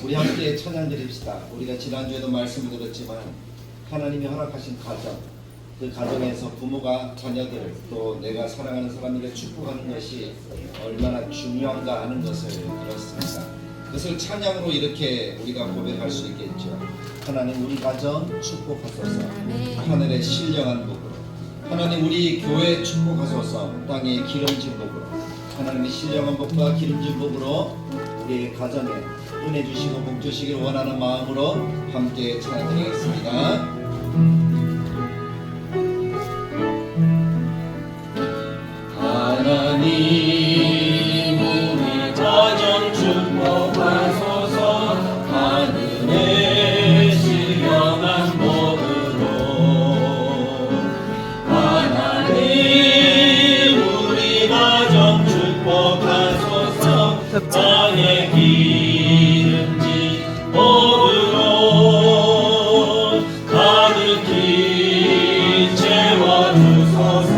우리 함께 찬양 드립시다. 우리가 지난주에도 말씀을 들었지만 하나님이 허락하신 가정, 그 가정에서 부모가 자녀들 또 내가 사랑하는 사람들을 축복하는 것이 얼마나 중요한가 하는 것을 들었습니다. 그것을 찬양으로 이렇게 우리가 고백할 수 있겠죠. 하나님 우리 가정 축복하소서. 하늘의 신령한 복으로 하나님 우리 교회 축복하소서. 땅의 기름진 복으로 하나님의 신령한 복과 기름진 복으로 우리의 가정에 은혜 주시고 복 주시길 원하는 마음으로 함께 찬양드리겠습니다. 하나님 우리 가정 축복하소서. 하늘의 신령한 복으로 하나님 우리 가정 축복하소서. 땅의 기름진 복으로 가득히 채워주소서.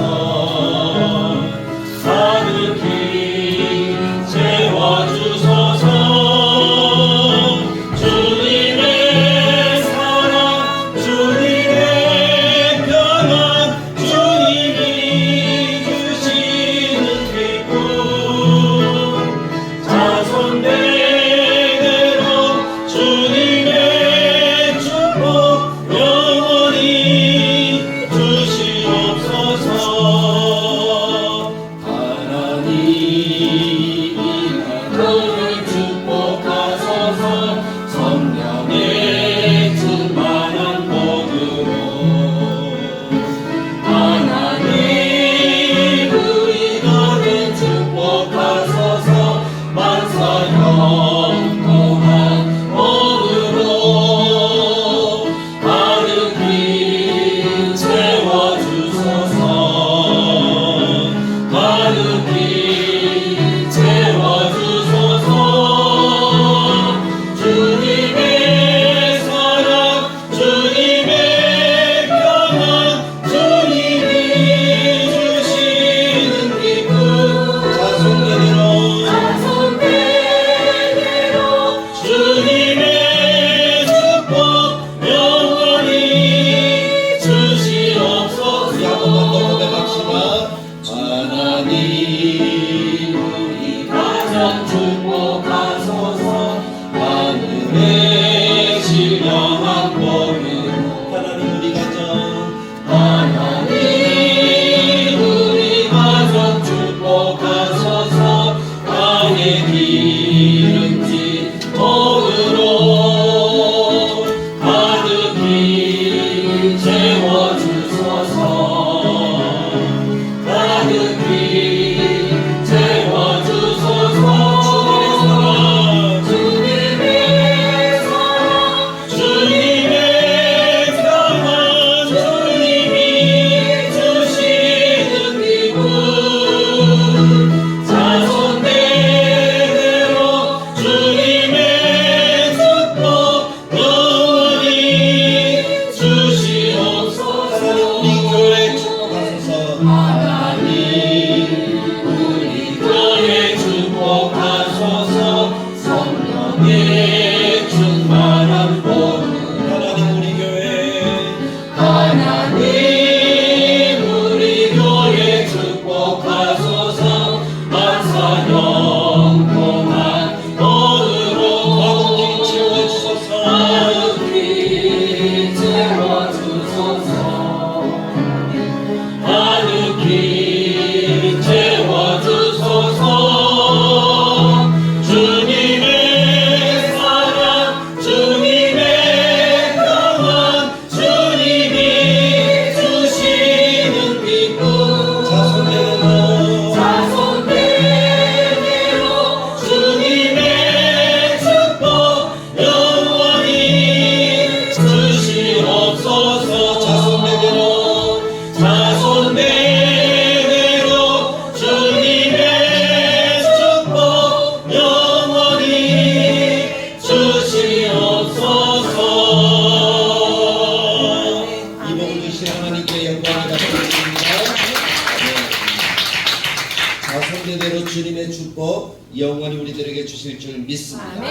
자손대대로 주님의 축복 영원히 우리들에게 주실 줄 믿습니다.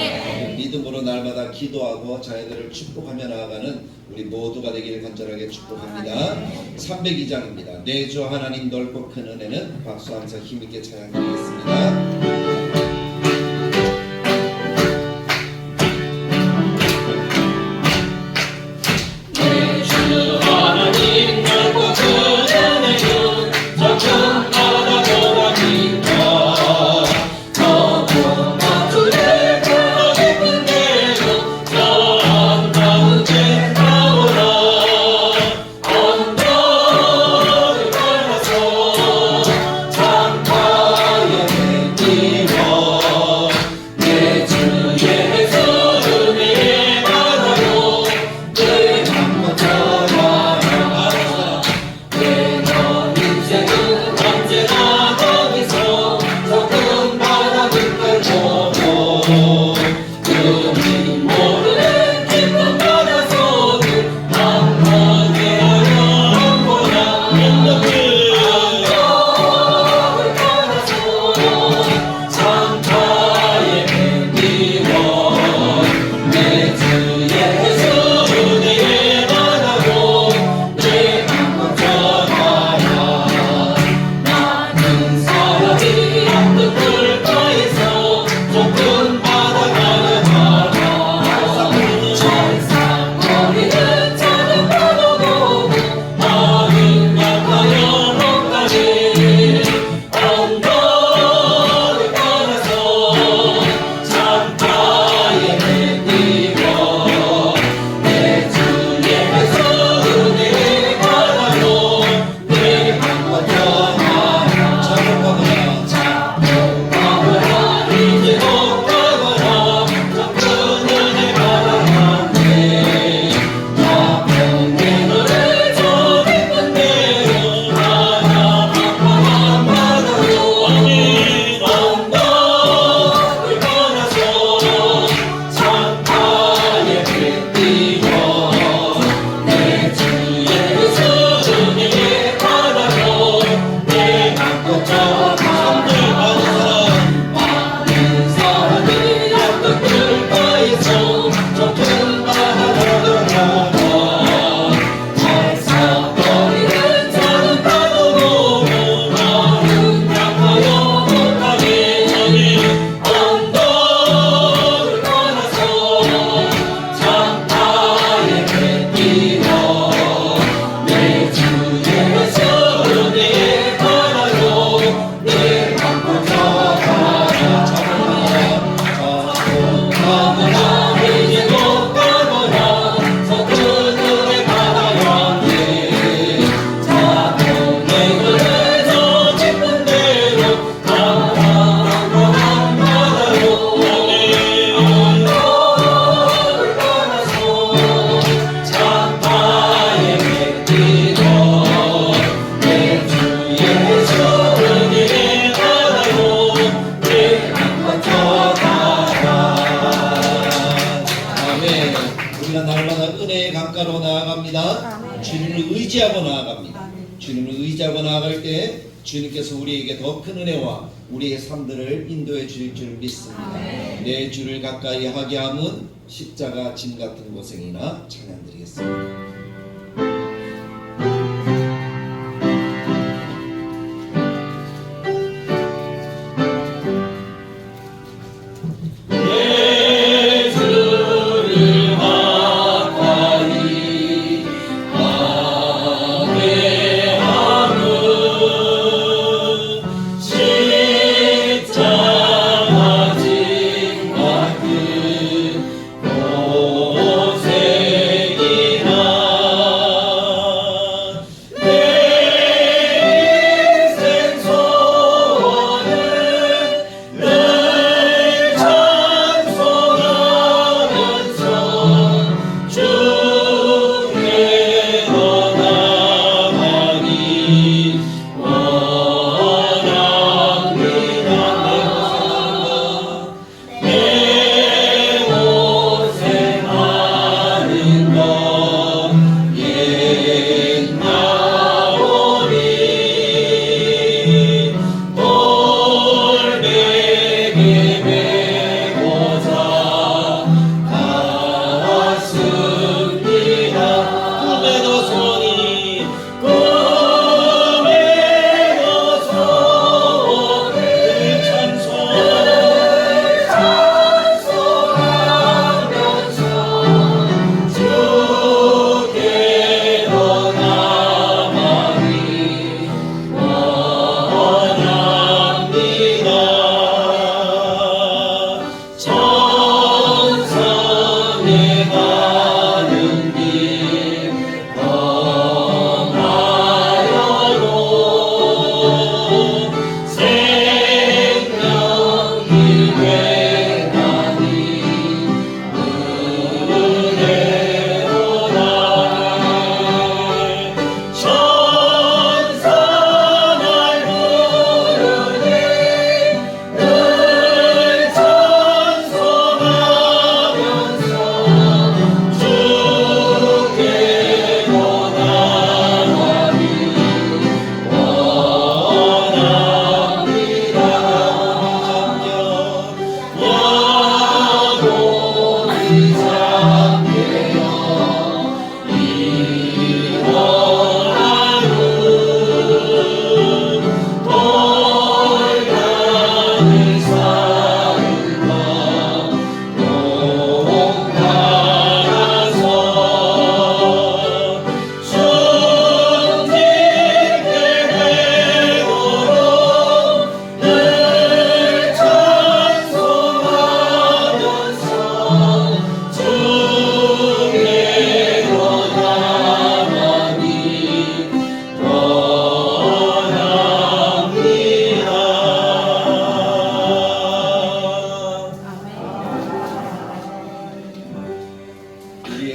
믿음으로 날마다 기도하고 자녀들을 축복하며 나아가는 우리 모두가 되기를 간절하게 축복합니다. 302장입니다. 내 주 하나님 넓고 큰 은혜는 박수하면서 힘있게 찬양드리겠습니다. 주님을 의지하고 나아갈 때 주님께서 우리에게 더 큰 은혜와 우리의 삶들을 인도해 주실 줄 믿습니다. 내 주를 가까이 하게 함은 십자가 짐 같은 고생이나 찬양드리겠습니다. 고생이나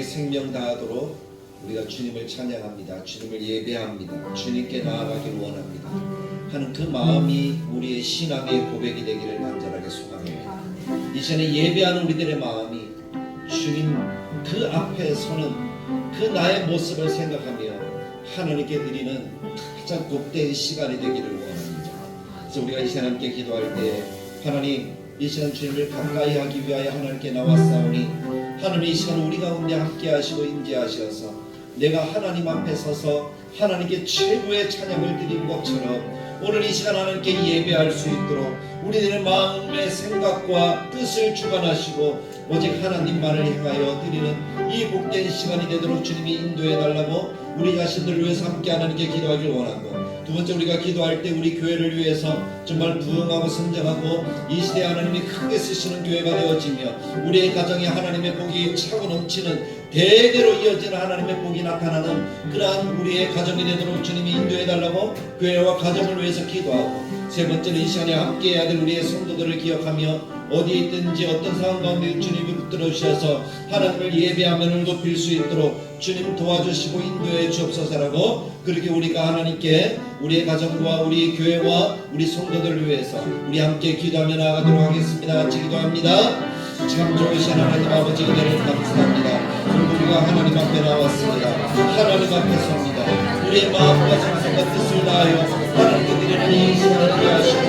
우리의 생명 다하도록 우리가 주님을 찬양합니다. 주님을 예배합니다. 주님께 나아가기를 원합니다 하는 그 마음이 우리의 신앙의 고백이 되기를 간절하게 소망합니다. 이 시간에 예배하는 우리들의 마음이 주님 그 앞에 서는 그 나의 모습을 생각하며 하나님께 드리는 가장 복된 시간이 되기를 원합니다. 그래서 우리가 이 시간 함께 기도할 때 하나님 이 시간 주님을 가까이 하기 위하여 하나님께 나왔사오니 하나님 이 시간 우리 가운데 함께 하시고 임재하셔서 내가 하나님 앞에 서서 하나님께 최고의 찬양을 드린 것처럼 오늘 이 시간 하나님께 예배할 수 있도록 우리들의 마음의 생각과 뜻을 주관하시고 오직 하나님만을 향하여 드리는 이 복된 시간이 되도록 주님이 인도해 달라고 우리 자신들을 위해서 함께 하나님께 기도하길 원하고, 두 번째 우리가 기도할 때 우리 교회를 위해서 정말 부흥하고 성장하고 이 시대에 하나님이 크게 쓰시는 교회가 되어지며 우리의 가정에 하나님의 복이 차고 넘치는 대대로 이어지는 하나님의 복이 나타나는 그러한 우리의 가정이 되도록 주님이 인도해 달라고 교회와 가정을 위해서 기도하고, 세 번째는 이 시간에 함께 해야 될 우리의 성도들을 기억하며 어디에 있든지 어떤 상황 가운데 주님이 붙들어 주셔서 하나님을 예배하면을 높일 수 있도록 주님 도와주시고 인도해 주옵소서라고, 그렇게 우리가 하나님께 우리의 가정과 우리 교회와 우리 성도들을 위해서 우리 함께 기도하며 나아가도록 하겠습니다. 같이 기도합니다. 참 좋으신 하나님 아버지 은혜를 감사합니다. 오늘 우리가 하나님 앞에 나왔습니다. 하나님 앞에 섭니다. 우리의 마음과 정성과 뜻을 다하여 하나님께 드리는 이 시간을 위하시고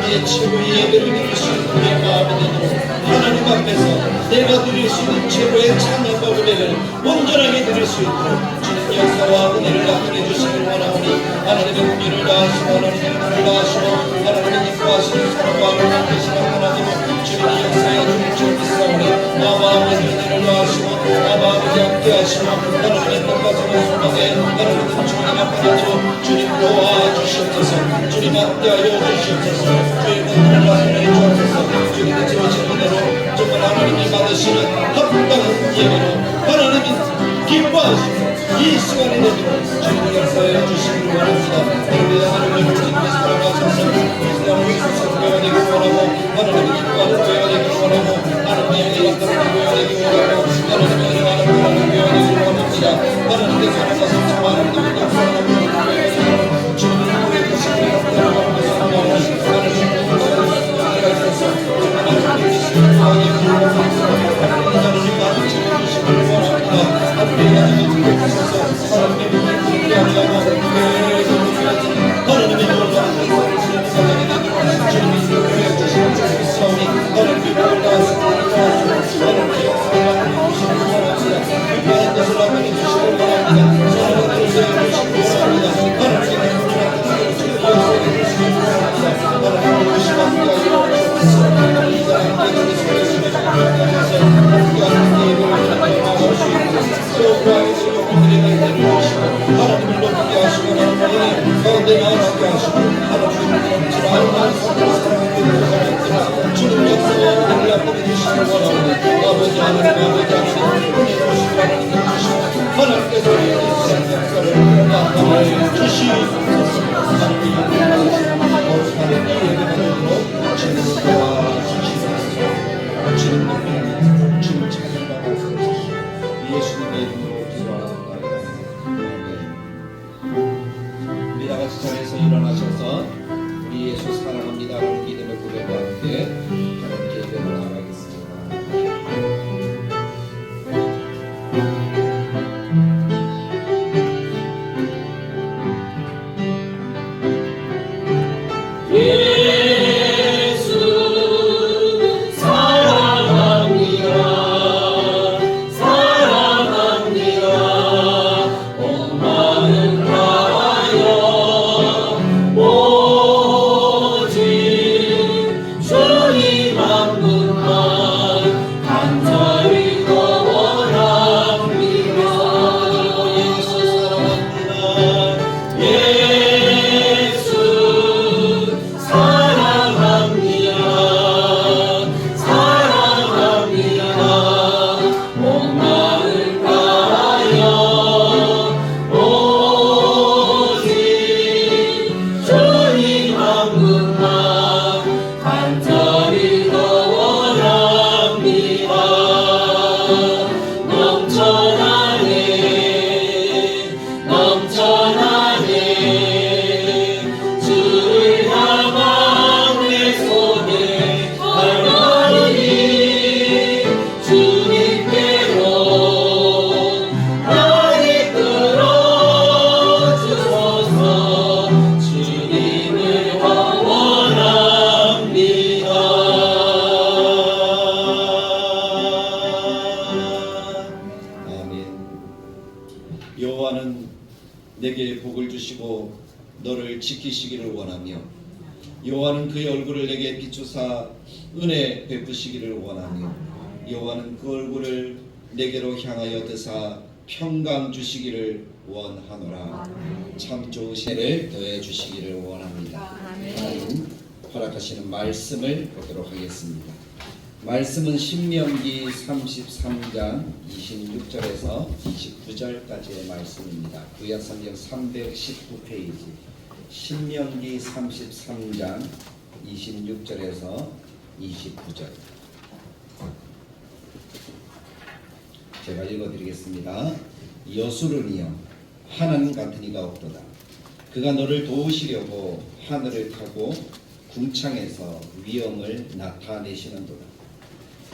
우리의 최고의 예배를 드릴 수 있는 우리의 마음이 되도록 하나님 앞에서 내가 드릴 수 있는 최고의 찬양과 은혜를 온전하게 드릴 수 있도록 주님 역사와 은혜를 나타내 주시길 원하오니 하나님의 공의를 다하시고 하나님의 은혜를 다하시고 하나님의 기뻐하시는 사랑과 은혜를 되시는 하나님을 주님의 역사에 주님 줄 믿사오니 아버지 은혜를 다하시고 아버지 함께 하시고 하나님의 뜻과 정의 소망에 하나님의 주님 앞으로 주님 도와주시옵소서. 주님 함께하여 주시옵소서. 주의 은혜를 나타내 주옵소서. 주님의 지으신 은혜로 정말 하나님이 받으시는 합당한 예배로 하나님이 기뻐하시는 이 시간이 되도록 주님의 역사에 주시길 원합니다. 우리 하나님의 주님께서 살아가셔서 우리 교회가 되길 원하고 하나님의 기뻐하는 교회가 되길 원하고 하나님의 은혜가 나타나는 교회가 되길 원하고 하나님의 은혜가 나타나는 교회가 되길 원합니다. 하나님께서 살아가서 하나님의 역사를 하는 교회가 되길 원하고 주님의 은혜를 주시길 원하고 하나님의 일어나셔서 우리 예수 사랑합니다 하는 믿음의 고백과 함께 하나님께 예배를 나가겠습니다. 내게 복을 주시고 너를 지키시기를 원하며 여호와는 그의 얼굴을 내게 비추사 은혜 베푸시기를 원하며 여호와는 그 얼굴을 내게로 향하여 드사 평강 주시기를 원하노라. 참 좋으신 은혜를 더해 주시기를 원합니다. 하나님 허락하시는 말씀을 보도록 하겠습니다. 말씀은 신명기 33장 26절에서 29절까지의 말씀입니다. 구약성경 319페이지 신명기 33장 26절에서 29절 제가 읽어드리겠습니다. 여수르니여 하나님 같은 이가 없도다. 그가 너를 도우시려고 하늘을 타고 궁창에서 위엄을 나타내시는도다.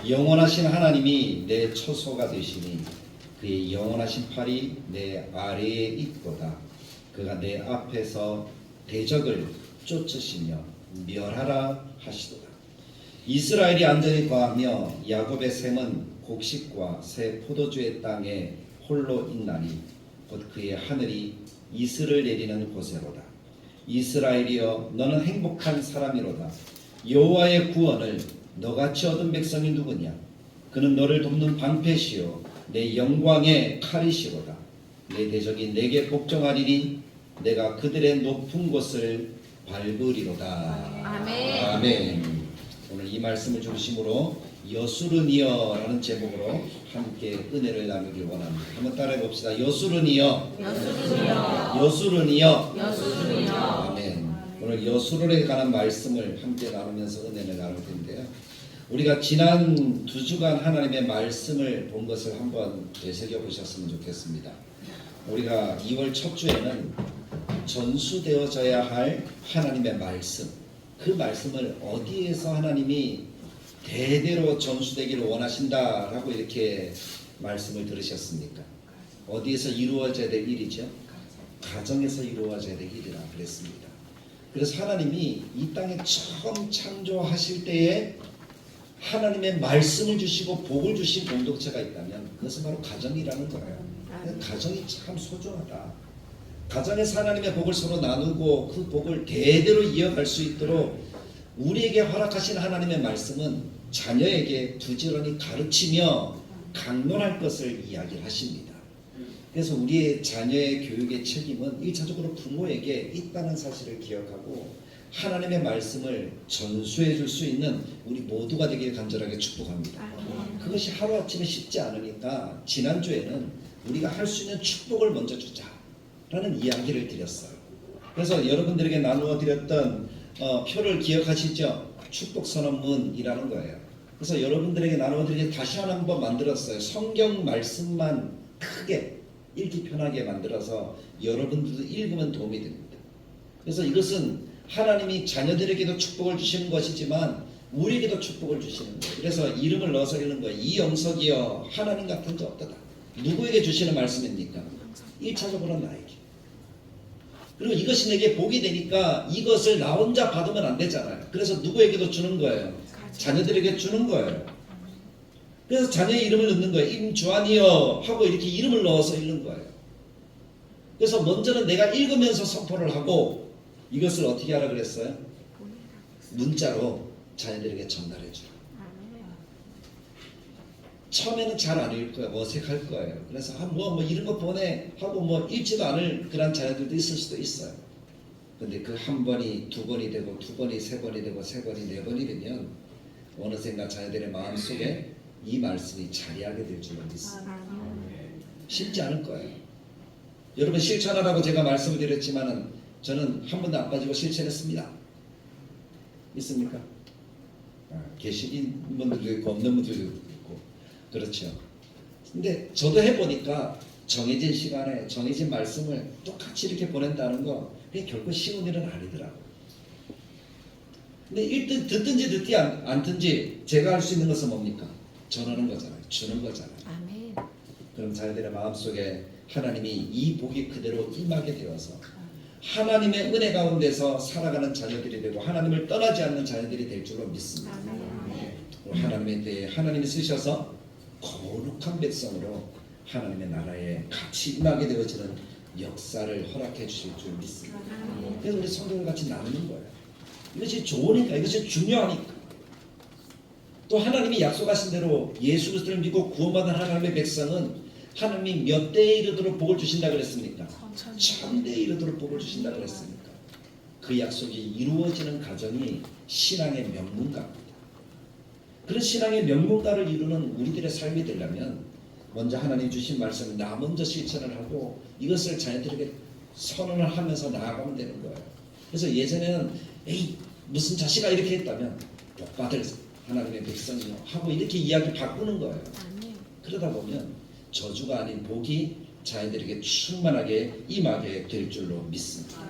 영원하신 하나님이 내 처소가 되시니 그의 영원하신 팔이 내 아래에 있도다. 그가 내 앞에서 대적을 쫓으시며 멸하라 하시도다. 이스라엘이 안전히 거하며 야곱의 샘은 곡식과 새 포도주의 땅에 홀로 있나니 곧 그의 하늘이 이슬을 내리는 곳에로다. 이스라엘이여 너는 행복한 사람이로다. 여호와의 구원을 너같이 얻은 백성이 누구냐? 그는 너를 돕는 방패시요 내 영광의 칼이시로다. 내 대적이 내게 복종하리니 내가 그들의 높은 곳을 밟으리로다. 아멘. 아멘. 오늘 이 말씀을 중심으로 여수르니여라는 제목으로 함께 은혜를 나누길 원합니다. 한번 따라해 봅시다. 여수르니여. 여수르니여. 여수르니여. 여수르니여. 아멘. 오늘 여수르에 관한 말씀을 함께 나누면서 은혜를 나눌 텐데요. 우리가 지난 2주간 하나님의 말씀을 본 것을 한번 되새겨 보셨으면 좋겠습니다. 우리가 2월 첫 주에는 전수되어져야 할 하나님의 말씀, 그 말씀을 어디에서 하나님이 대대로 전수되기를 원하신다라고 이렇게 말씀을 들으셨습니까? 어디에서 이루어져야 될 일이죠? 가정에서 이루어져야 될 일이라 그랬습니다. 그래서 하나님이 이 땅에 처음 창조하실 때에 하나님의 말씀을 주시고 복을 주신 공동체가 있다면 그것은 바로 가정이라는 거예요. 가정이 참 소중하다. 가정에서 하나님의 복을 서로 나누고 그 복을 대대로 이어갈 수 있도록 우리에게 허락하신 하나님의 말씀은 자녀에게 부지런히 가르치며 강론할 것을 이야기를 하십니다. 그래서 우리의 자녀의 교육의 책임은 1차적으로 부모에게 있다는 사실을 기억하고 하나님의 말씀을 전수해 줄 수 있는 우리 모두가 되길 간절하게 축복합니다. 그것이 하루아침에 쉽지 않으니까 지난주에는 우리가 할 수 있는 축복을 먼저 주자라는 이야기를 드렸어요. 그래서 여러분들에게 나누어 드렸던 표를 기억하시죠? 축복 선언문이라는 거예요. 그래서 여러분들에게 나누어 드리게 다시 한번 만들었어요. 성경 말씀만 크게 읽기 편하게 만들어서 여러분들도 읽으면 도움이 됩니다. 그래서 이것은 하나님이 자녀들에게도 축복을 주시는 것이지만 우리에게도 축복을 주시는 거예요. 그래서 이름을 넣어서 읽는 거예요. 이영석이여 하나님 같은 자 없도다. 누구에게 주시는 말씀입니까? 1차적으로 나에게. 그리고 이것이 내게 복이 되니까 이것을 나 혼자 받으면 안 되잖아요. 그래서 누구에게도 주는 거예요. 자녀들에게 주는 거예요. 그래서 자녀의 이름을 넣는 거예요. 임주환이여 하고 이렇게 이름을 넣어서 읽는 거예요. 그래서 먼저는 내가 읽으면서 선포를 하고 이것을 어떻게 하라 그랬어요? 문자로 자녀들에게 전달해 주라. 처음에는 잘 안 읽을 거예요. 어색할 거예요. 그래서 뭐 이런 거 보내 하고 뭐 읽지도 않을 그런 자녀들도 있을 수도 있어요. 근데 그 한 번이 두 번이 되고 두 번이 세 번이 되고 세 번이 네 번이 되면 어느샌가 자녀들의 마음속에 이 말씀이 자리하게 될 줄로 믿습니다. 쉽지 않을 거예요. 여러분 실천하라고 제가 말씀을 드렸지만은 저는 한 번도 안 빠지고 실천했습니다. 있습니까? 계신 분들도 있고 없는 분들도 있고 그렇죠. 근데 저도 해보니까 정해진 시간에 정해진 말씀을 똑같이 이렇게 보낸다는 거 그게 결코 쉬운 일은 아니더라고요. 근데 일단 듣든지 듣지 않든지 제가 할 수 있는 것은 뭡니까? 전하는 거잖아요. 주는 거잖아요. 아멘. 그럼 자녀들의 마음속에 하나님이 이 복이 그대로 임하게 되어서 하나님의 은혜 가운데서 살아가는 자녀들이 되고 하나님을 떠나지 않는 자녀들이 될 줄로 믿습니다. 하나님에 대해 하나님이 쓰셔서 거룩한 백성으로 하나님의 나라에 같이 임하게 되어지는 역사를 허락해 주실 줄 믿습니다. 그래서 우리 성도들 같이 나누는 거예요. 이것이 좋으니까, 이것이 중요하니까. 또 하나님이 약속하신 대로 예수 그리스도를 믿고 구원받은 하나님의 백성은 하나님이 몇 대에 이르도록 복을 주신다 그랬습니까? 1000대에 이르도록 복을 주신다 그랬습니까? 그 약속이 이루어지는 과정이 신앙의 명문가입니다. 그런 신앙의 명문가를 이루는 우리들의 삶이 되려면 먼저 하나님 주신 말씀을 나 먼저 실천을 하고 이것을 자녀들에게 선언을 하면서 나아가면 되는 거예요. 그래서 예전에는 에이 무슨 자식아 이렇게 했다면 복받을 하나님의 백성이요 하고 이렇게 이야기 바꾸는 거예요. 그러다 보면 저주가 아닌 복이 자녀들에게 충만하게 임하게 될 줄로 믿습니다.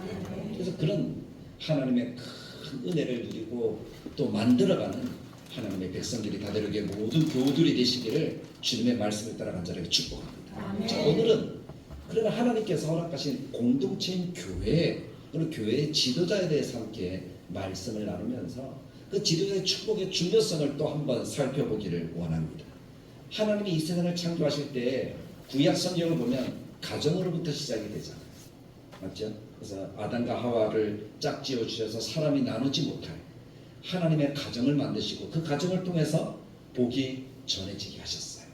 그래서 그런 하나님의 큰 은혜를 누리고 또 만들어가는 하나님의 백성들이 다들 이렇게 모두 교우들이 되시기를 주님의 말씀을 따라 간절하게 축복합니다. 자, 오늘은 그러나 하나님께서 허락하신 공동체인 교회, 그리고 교회의 지도자에 대해서 함께 말씀을 나누면서 그 지도자의 축복의 중요성을 또 한번 살펴보기를 원합니다. 하나님이 이 세상을 창조하실 때 구약 성경을 보면 가정으로부터 시작이 되잖아요. 맞죠? 그래서 아담과 하와를 짝지어 주셔서 사람이 나누지 못할 하나님의 가정을 만드시고 그 가정을 통해서 복이 전해지게 하셨어요.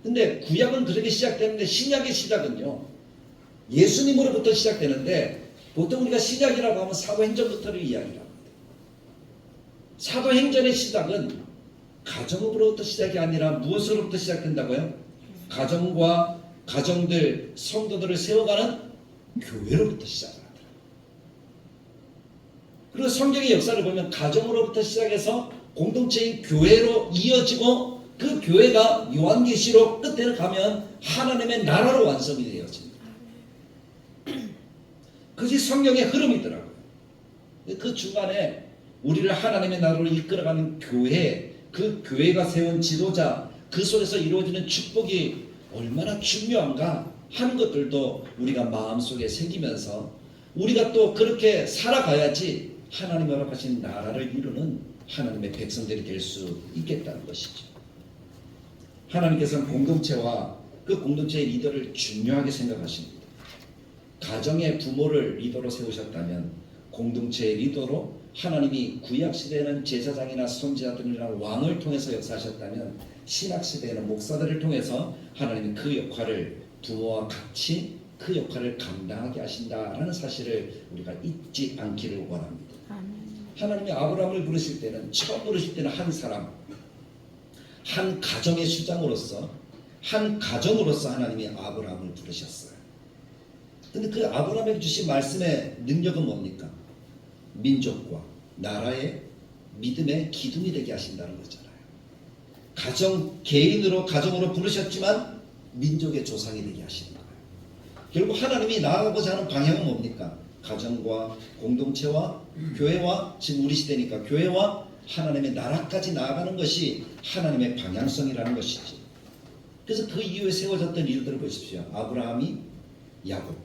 근데 구약은 그렇게 시작되는데 신약의 시작은요. 예수님으로부터 시작되는데 보통 우리가 신약이라고 하면 사도행전부터를 이야기합니다. 사도행전의 시작은 가정으로부터 시작이 아니라 무엇으로부터 시작된다고요? 가정과 가정들, 성도들을 세워가는 교회로부터 시작합니다. 그리고 성경의 역사를 보면 가정으로부터 시작해서 공동체인 교회로 이어지고 그 교회가 요한계시록 끝에를 가면 하나님의 나라로 완성이 되어집니다. 그것이 성경의 흐름이더라고요. 그 중간에 우리를 하나님의 나라로 이끌어가는 교회, 그 교회가 세운 지도자, 그 속에서 이루어지는 축복이 얼마나 중요한가 하는 것들도 우리가 마음속에 새기면서 우리가 또 그렇게 살아가야지 하나님이 허락하신 나라를 이루는 하나님의 백성들이 될 수 있겠다는 것이죠. 하나님께서는 공동체와 그 공동체의 리더를 중요하게 생각하십니다. 가정의 부모를 리더로 세우셨다면 공동체의 리더로 하나님이 구약시대에는 제사장이나 선지자들이나 왕을 통해서 역사하셨다면 신약시대에는 목사들을 통해서 하나님이 그 역할을 부모와 같이 그 역할을 감당하게 하신다라는 사실을 우리가 잊지 않기를 원합니다. 하나님이 아브라함을 부르실 때는 처음 부르실 때는 한 사람, 한 가정의 수장으로서 한 가정으로서 하나님이 아브라함을 부르셨어요. 근데 그 아브라함에게 주신 말씀의 능력은 뭡니까? 민족과 나라의 믿음의 기둥이 되게 하신다는 거잖아요. 개인으로 가정으로 부르셨지만 민족의 조상이 되게 하시는 거예요. 결국 하나님이 나아가고자 하는 방향은 뭡니까? 가정과 공동체와 교회와 지금 우리 시대니까 교회와 하나님의 나라까지 나아가는 것이 하나님의 방향성이라는 것이지. 그래서 그 이후에 세워졌던 일들을 보십시오. 아브라함이 야곱,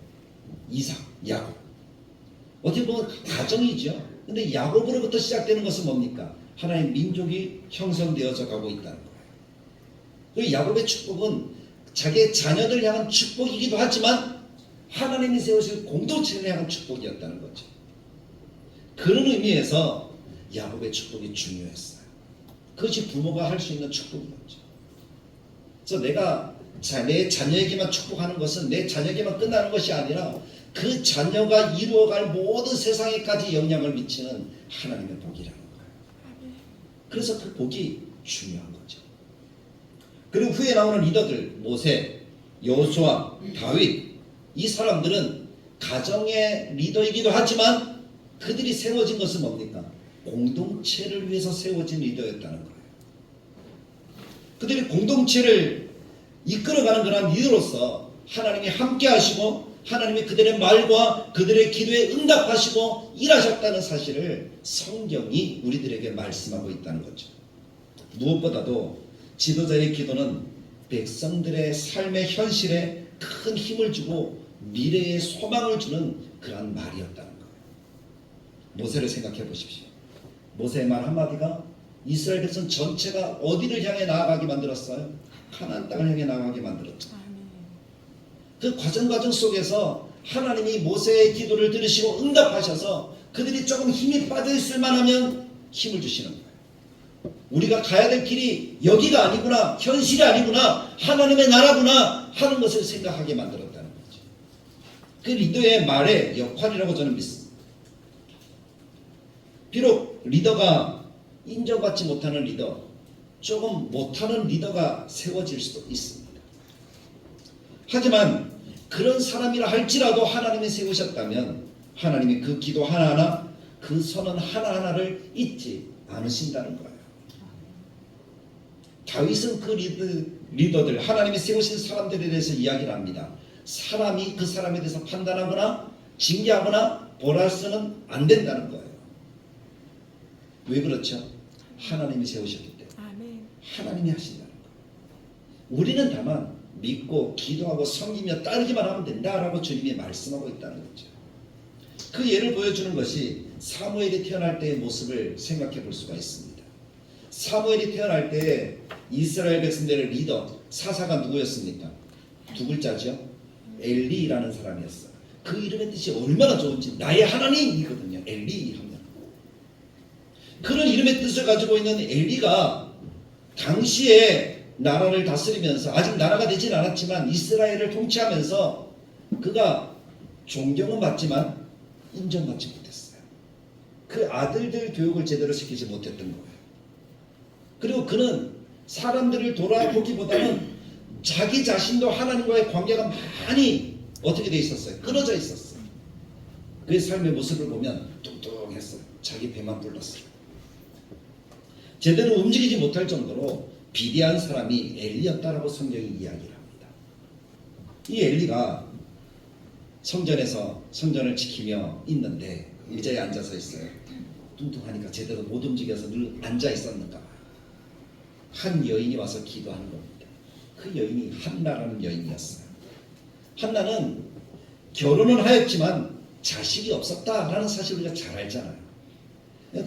이삭, 야곱. 어떻게 보면 가정이죠. 근데 야곱으로부터 시작되는 것은 뭡니까? 하나의 민족이 형성되어져 가고 있다는 거예요. 그 야곱의 축복은 자기의 자녀들 향한 축복이기도 하지만 하나님이 세우신 공동체를 향한 축복이었다는 거죠. 그런 의미에서 야곱의 축복이 중요했어요. 그것이 부모가 할 수 있는 축복이었죠. 그래서 내가 내 자녀에게만 축복하는 것은 내 자녀에게만 끝나는 것이 아니라 그 자녀가 이루어갈 모든 세상에까지 영향을 미치는 하나님의 복이라는 거예요. 그래서 그 복이 중요한 거죠. 그리고 후에 나오는 리더들 모세, 여호수아, 다윗 이 사람들은 가정의 리더이기도 하지만 그들이 세워진 것은 뭡니까? 공동체를 위해서 세워진 리더였다는 거예요. 그들이 공동체를 이끌어가는 그런 리더로서 하나님이 함께 하시고 하나님이 그들의 말과 그들의 기도에 응답하시고 일하셨다는 사실을 성경이 우리들에게 말씀하고 있다는 거죠. 무엇보다도 지도자의 기도는 백성들의 삶의 현실에 큰 힘을 주고 미래의 소망을 주는 그러한 말이었다는 거예요. 모세를 생각해 보십시오. 모세의 말 한마디가 이스라엘 백성 전체가 어디를 향해 나아가게 만들었어요? 가나안 땅을 향해 나아가게 만들었죠. 그 과정 속에서 하나님이 모세의 기도를 들으시고 응답하셔서 그들이 조금 힘이 빠져있을 만하면 힘을 주시는 거예요. 우리가 가야 될 길이 여기가 아니구나, 현실이 아니구나, 하나님의 나라구나 하는 것을 생각하게 만들었다는 거죠. 그 리더의 말의 역할이라고 저는 믿습니다. 비록 리더가 인정받지 못하는 리더, 조금 못하는 리더가 세워질 수도 있습니다. 하지만 그런 사람이라 할지라도 하나님이 세우셨다면 하나님이 그 기도 하나하나, 그 선언 하나하나를 잊지 않으신다는 거예요. 다윗은 그 리더들, 하나님이 세우신 사람들에 대해서 이야기를 합니다. 사람이 그 사람에 대해서 판단하거나 징계하거나 보라서는 안 된다는 거예요. 왜 그렇죠? 하나님이 세우셨기 때문에. 하나님이 하신다는 거예요. 우리는 다만 믿고 기도하고 섬기며 따르기만 하면 된다라고 주님이 말씀하고 있다는 거죠. 그 예를 보여주는 것이 사무엘이 태어날 때의 모습을 생각해 볼 수가 있습니다. 사무엘이 태어날 때 이스라엘 백성들의 리더, 사사가 누구였습니까? 두 글자죠. 엘리라는 사람이었어요. 그 이름의 뜻이 얼마나 좋은지, 나의 하나님이거든요. 엘리 하면. 그런 이름의 뜻을 가지고 있는 엘리가 당시에 나라를 다스리면서, 아직 나라가 되진 않았지만 이스라엘을 통치하면서 그가 존경은 받지만 인정받지 못했어요. 그 아들들 교육을 제대로 시키지 못했던 거예요. 그리고 그는 사람들을 돌아보기보다는 자기 자신도 하나님과의 관계가 많이 어떻게 돼 있었어요? 끊어져 있었어요. 그의 삶의 모습을 보면 뚱뚱했어요. 자기 배만 불렀어요. 제대로 움직이지 못할 정도로 비대한 사람이 엘리였다라고 성경이 이야기를 합니다. 이 엘리가 성전에서 성전을 지키며 있는데 의자에 앉아서 있어요. 뚱뚱하니까 제대로 못 움직여서 늘 앉아 있었는가 봐요. 한 여인이 와서 기도하는 겁니다. 그 여인이 한나라는 여인이었어요. 한나는 결혼은 하였지만 자식이 없었다라는 사실을 우리가 잘 알잖아요.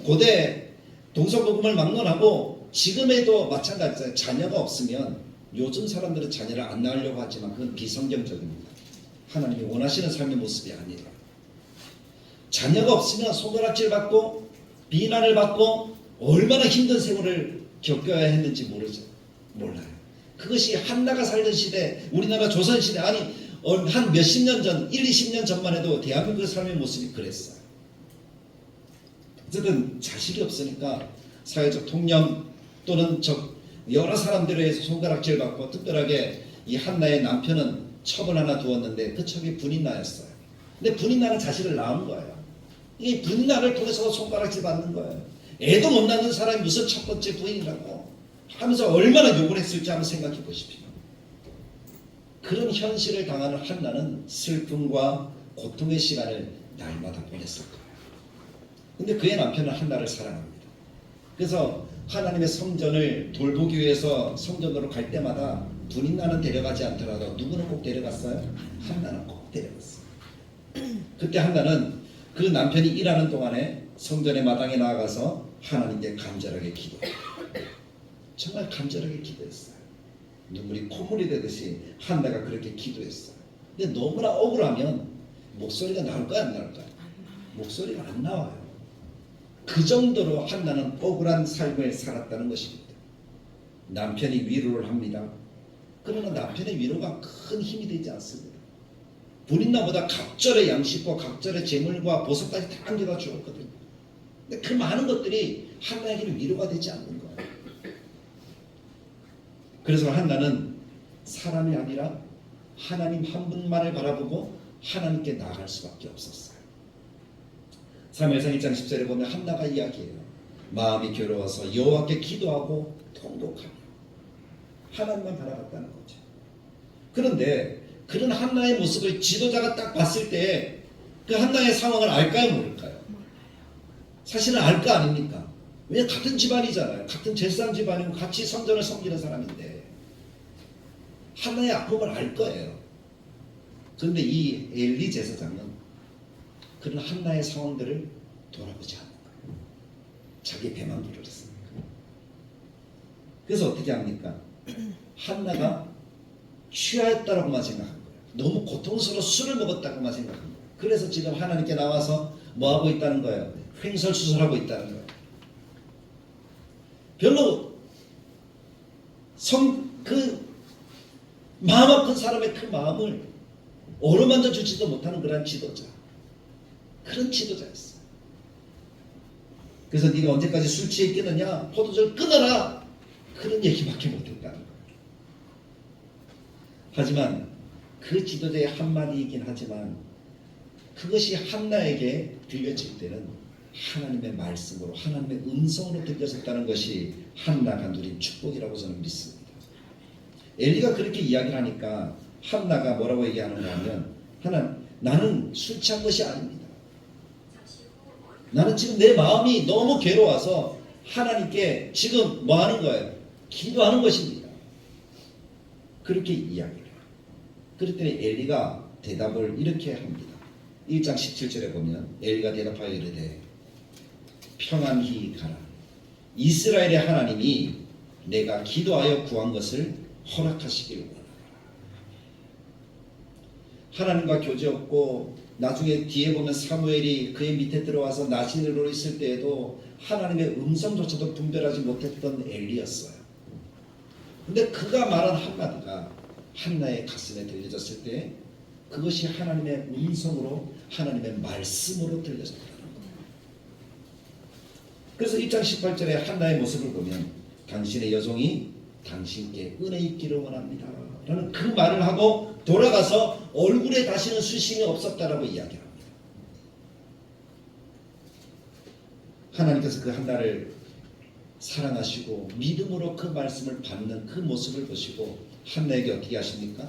고대 동서고금을 막론하고 지금에도 마찬가지예요. 자녀가 없으면 요즘 사람들은 자녀를 안 낳으려고 하지만 그건 비성경적입니다. 하나님이 원하시는 삶의 모습이 아니라 자녀가 없으면 손가락질 받고 비난을 받고 얼마나 힘든 세월을 겪어야 했는지 몰라요. 그것이 한나가 살던 시대, 우리나라 조선시대, 아니 한 몇십 년 전, 1, 20년 전만 해도 대한민국의 삶의 모습이 그랬어요. 어쨌든 자식이 없으니까 사회적 통념 또는 여러 사람들에 의해서 손가락질 받고, 특별하게 이 한나의 남편은 첩을 하나 두었는데 그 첩이 분인나였어요. 근데 분인나는 자식을 낳은 거예요. 이 분인나를 통해서 손가락질 받는 거예요. 애도 못 낳는 사람이 무슨 첫 번째 부인이라고 하면서 얼마나 욕을 했을지 한번 생각해 보십시오. 그런 현실을 당하는 한나는 슬픔과 고통의 시간을 날마다 보냈을 거예요. 근데 그의 남편은 한나를 사랑합니다. 그래서 하나님의 성전을 돌보기 위해서 성전으로 갈 때마다 분인나는 데려가지 않더라도 누구는 꼭 데려갔어요? 한나는 꼭 데려갔어요. 그때 한나는 그 남편이 일하는 동안에 성전의 마당에 나아가서 하나님께 간절하게 기도해요. 정말 간절하게 기도했어요. 눈물이 콧물이 되듯이 한나가 그렇게 기도했어요. 근데 너무나 억울하면 목소리가 나올까요, 안 나올까요? 목소리가 안 나와요. 그 정도로 한나는 억울한 삶을 살았다는 것입니다. 남편이 위로를 합니다. 그러나 남편의 위로가 큰 힘이 되지 않습니다. 분인나보다 각절의 양식과 각절의 재물과 보석까지 다 안겨다 주었거든요. 근데 그 많은 것들이 한나에게는 위로가 되지 않는 거예요. 그래서 한나는 사람이 아니라 하나님 한 분만을 바라보고 하나님께 나아갈 수밖에 없었어요. 사무엘상 1장 10절에 보면 한나가 이야기해요. 마음이 괴로워서 여호와께 기도하고 통곡하며 하나님만 바라봤다는 거죠. 그런데 그런 한나의 모습을 지도자가 딱 봤을 때 그 한나의 상황을 알까요, 모를까요? 사실은 알 거 아닙니까? 왜 같은 집안이잖아요. 같은 제사장 집안이고 같이 성전을 섬기는 사람인데 한나의 아픔을 알 거예요. 그런데 이 엘리 제사장은 그런 한나의 상황들을 돌아보지 않는 거예요. 자기 배만 부르셨습니다. 그래서 어떻게 합니까? 한나가 취하였다라고만 생각한 거예요. 너무 고통스러워 술을 먹었다고만 생각합니다. 그래서 지금 하나님께 나와서 뭐 하고 있다는 거예요? 횡설수설하고 있다는 거예요. 별로 마음 아픈 사람의 그 마음을 어루만져 주지도 못하는 그런 지도자, 그런 지도자였어요. 그래서 네가 언제까지 술 취해 있겠느냐? 포도주를 끊어라! 그런 얘기밖에 못했다는 거예요. 하지만 그 지도자의 한마디이긴 하지만 그것이 한나에게 들려질 때는 하나님의 말씀으로, 하나님의 음성으로 들려졌다는 것이 한나가 누린 축복이라고 저는 믿습니다. 엘리가 그렇게 이야기를 하니까 한나가 뭐라고 얘기하는가 하면, 나는 술 취한 것이 아닙니다. 나는 지금 내 마음이 너무 괴로워서 하나님께 지금 뭐 하는 거예요? 기도하는 것입니다. 그렇게 이야기를 해요. 그랬더니 엘리가 대답을 이렇게 합니다. 1장 17절에 보면 엘리가 대답하여 이르되 평안히 가라. 이스라엘의 하나님이 내가 기도하여 구한 것을 허락하시길 원하노라. 하나님과 교제 없고 나중에 뒤에 보면 사무엘이 그의 밑에 들어와서 나시로 있을 때에도 하나님의 음성조차도 분별하지 못했던 엘리였어요. 근데 그가 말한 한마디가 한나의 가슴에 들려졌을 때 그것이 하나님의 음성으로, 하나님의 말씀으로 들려졌다는 거예요. 그래서 1장 18절에 한나의 모습을 보면 당신의 여종이 당신께 은혜 있기를 원합니다 라는 그 말을 하고 돌아가서 얼굴에 다시는 수심이 없었다라고 이야기합니다. 하나님께서 그 한나를 사랑하시고 믿음으로 그 말씀을 받는 그 모습을 보시고 한나에게 어떻게 하십니까?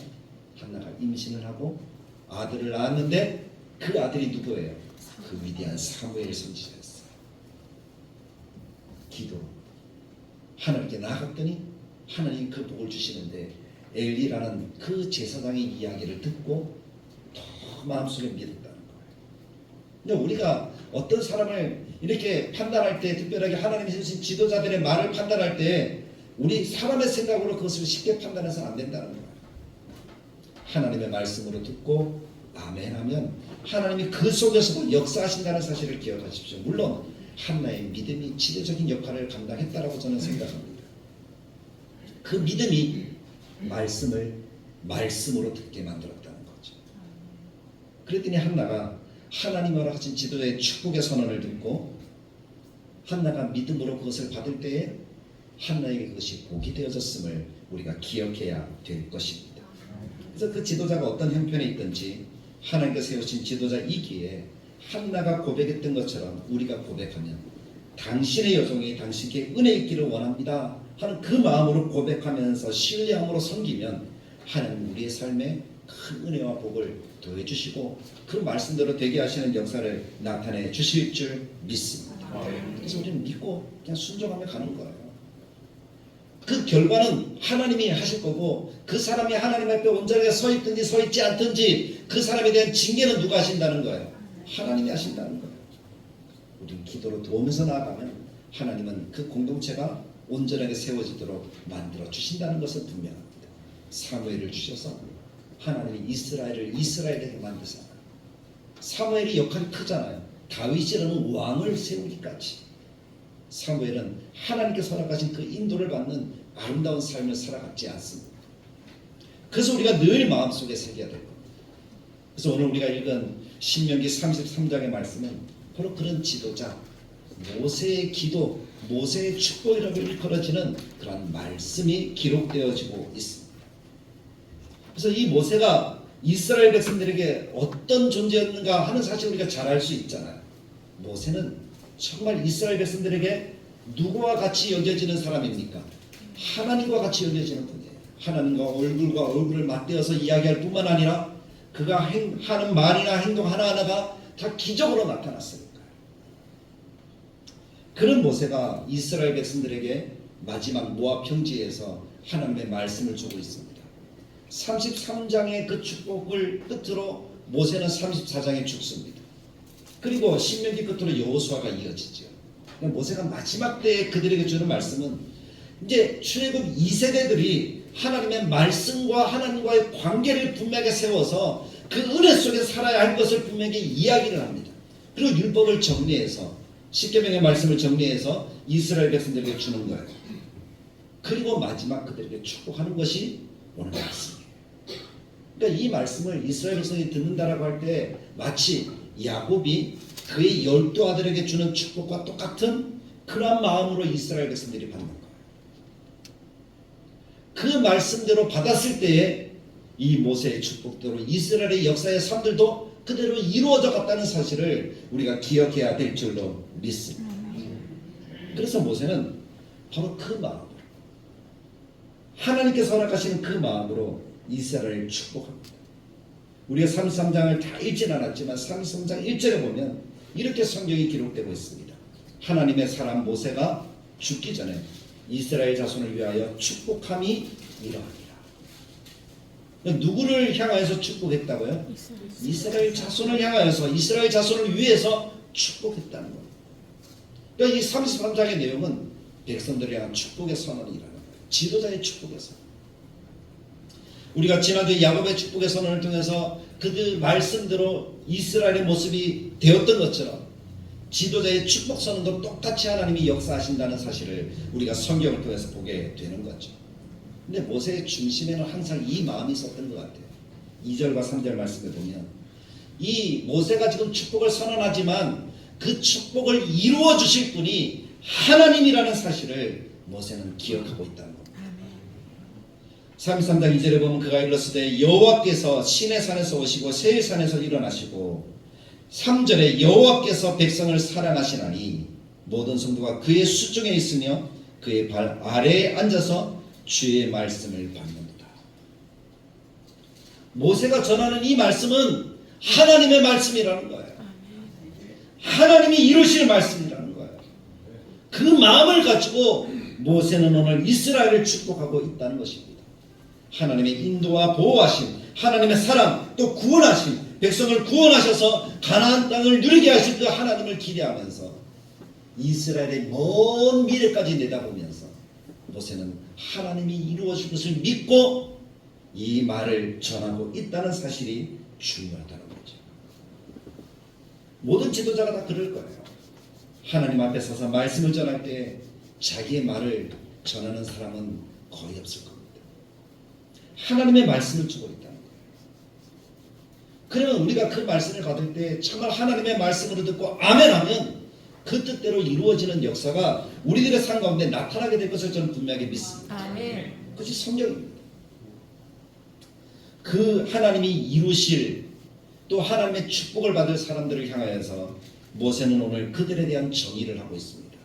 한나가 임신을 하고 아들을 낳았는데 그 아들이 누구예요? 그 위대한 사무엘 선지자였어요. 기도 하나님께 나아갔더니 하나님 그 복을 주시는데 엘리라는 그 제사장의 이야기를 듣고 더 마음속에 믿었다는 거예요. 근데 우리가 어떤 사람을 이렇게 판단할 때, 특별하게 하나님이 세우신 지도자들의 말을 판단할 때 우리 사람의 생각으로 그것을 쉽게 판단해서는 안 된다는 거예요. 하나님의 말씀으로 듣고 아멘하면 하나님이 그 속에서도 역사하신다는 사실을 기억하십시오. 물론 한나의 믿음이 지도적인 역할을 감당했다라고 저는 생각합니다. 그 믿음이 말씀을 말씀으로 듣게 만들었다는 거죠. 그랬더니 한나가 하나님으로 하신 지도자의 축복의 선언을 듣고 한나가 믿음으로 그것을 받을 때에 한나에게 그것이 복이 되어졌음을 우리가 기억해야 될 것입니다. 그래서 그 지도자가 어떤 형편에 있든지 하나님께서 세우신 지도자이기에 한나가 고백했던 것처럼 우리가 고백하면 당신의 여종이 당신께 은혜 있기를 원합니다 하는 그 마음으로 고백하면서 신뢰함으로 섬기면 하나님 우리의 삶에 큰 은혜와 복을 더해 주시고 그 말씀대로 되게 하시는 역사를 나타내 주실 줄 믿습니다. 그래서 우리는 믿고 그냥 순종하며 가는 거예요. 그 결과는 하나님이 하실 거고 그 사람이 하나님 앞에 온전하게 서 있든지 서 있지 않든지 그 사람에 대한 징계는 누가 하신다는 거예요? 하나님이 하신다는 거예요. 우리는 기도로 도우면서 나아가면 하나님은 그 공동체가 온전하게 세워지도록 만들어 주신다는 것은 분명합니다. 사무엘을 주셔서 하나님이 이스라엘을 이스라엘에게 만드셨어요. 사무엘이 역할이 크잖아요. 다윗이라는 왕을 세우기까지. 사무엘은 하나님께서 허락하신 그 인도를 받는 아름다운 삶을 살아갔지 않습니다. 그래서 우리가 늘 마음속에 새겨야 될 겁니다. 그래서 오늘 우리가 읽은 신명기 33장의 말씀은 바로 그런 지도자 모세의 기도, 모세의 축복이라고 일컬어지는 그런 말씀이 기록되어지고 있습니다. 그래서 이 모세가 이스라엘 백성들에게 어떤 존재였는가 하는 사실을 우리가 잘 알 수 있잖아요. 모세는 정말 이스라엘 백성들에게 누구와 같이 여겨지는 사람입니까? 하나님과 같이 여겨지는 분이에요. 하나님과 얼굴과 얼굴을 맞대어서 이야기할 뿐만 아니라 그가 하는 말이나 행동 하나하나가 다 기적으로 나타났으니까요. 그런 모세가 이스라엘 백성들에게 마지막 모압 평지에서 하나님의 말씀을 주고 있습니다. 33장의 그 축복을 끝으로 모세는 34장에 죽습니다. 그리고 신명기 끝으로 여호수아가 이어지죠. 모세가 마지막 때에 그들에게 주는 말씀은 이제 출애굽 2세대들이 하나님의 말씀과 하나님과의 관계를 분명하게 세워서 그 은혜 속에 살아야 할 것을 분명하게 이야기를 합니다. 그리고 율법을 정리해서 십계명의 말씀을 정리해서 이스라엘 백성들에게 주는 거예요. 그리고 마지막 그들에게 축복하는 것이 오늘 말씀이에요. 그러니까 이 말씀을 이스라엘 백성이 듣는다라고 할 때 마치 야곱이 그의 12 아들에게 주는 축복과 똑같은 그런 마음으로 이스라엘 백성들이 받는 거예요. 그 말씀대로 받았을 때에 이 모세의 축복대로 이스라엘의 역사의 삶들도 그대로 이루어져 갔다는 사실을 우리가 기억해야 될 줄로 믿습니다. 그래서 모세는 바로 그 마음으로, 하나님께서 허락하시는 그 마음으로 이스라엘을 축복합니다. 우리가 33장을 다 읽진 않았지만 33장 1절에 보면 이렇게 성경이 기록되고 있습니다. 하나님의 사람 모세가 죽기 전에 이스라엘 자손을 위하여 축복함이 이러하니라. 누구를 향하여서 축복했다고요? 이스라엘 자손을 향하여서, 이스라엘 자손을 위해서 축복했다는 거예요. 그러니까 이 33장의 내용은 백성들을 향한 축복의 선언이라는 거예요. 지도자의 축복의 선언. 우리가 지난주에 야곱의 축복의 선언을 통해서 그 말씀대로 이스라엘의 모습이 되었던 것처럼 지도자의 축복 선언도 똑같이 하나님이 역사하신다는 사실을 우리가 성경을 통해서 보게 되는 거죠. 근데 모세의 중심에는 항상 이 마음이 있었던 것 같아요. 2절과 3절 말씀에 보면 이 모세가 지금 축복을 선언하지만 그 축복을 이루어 주실 분이 하나님이라는 사실을 모세는 기억하고 있다는 겁니다. 33장 2절에 보면 그가 일렀으되 여호와께서 시내 산에서 오시고 세일 산에서 일어나시고 3절에 여호와께서 백성을 사랑하시나니 모든 성도가 그의 수중에 있으며 그의 발 아래에 앉아서 주의 말씀을 받는다. 모세가 전하는 이 말씀은 하나님의 말씀이라는 거예요. 하나님이 이루실 말씀이라는 거예요. 그 마음을 가지고 모세는 오늘 이스라엘을 축복하고 있다는 것입니다. 하나님의 인도와 보호하심, 하나님의 사랑, 또 구원하심, 백성을 구원하셔서 가나안 땅을 누리게 하실 그 하나님을 기대하면서 이스라엘의 먼 미래까지 내다보면서 모세는 하나님이 이루어질 것을 믿고 이 말을 전하고 있다는 사실이 중요하다는 거죠. 모든 지도자가 다 그럴 거예요. 하나님 앞에 서서 말씀을 전할 때 자기의 말을 전하는 사람은 거의 없을 겁니다. 하나님의 말씀을 주고 있다는 거예요. 그러면 우리가 그 말씀을 받을 때 정말 하나님의 말씀으로 듣고 아멘하면 그 뜻대로 이루어지는 역사가 우리들의 삶 가운데 나타나게 될 것을 저는 분명하게 믿습니다. 아멘. 그것이 성경입니다. 그 하나님이 이루실 또 하나님의 축복을 받을 사람들을 향하여서 모세는 오늘 그들에 대한 정의를 하고 있습니다.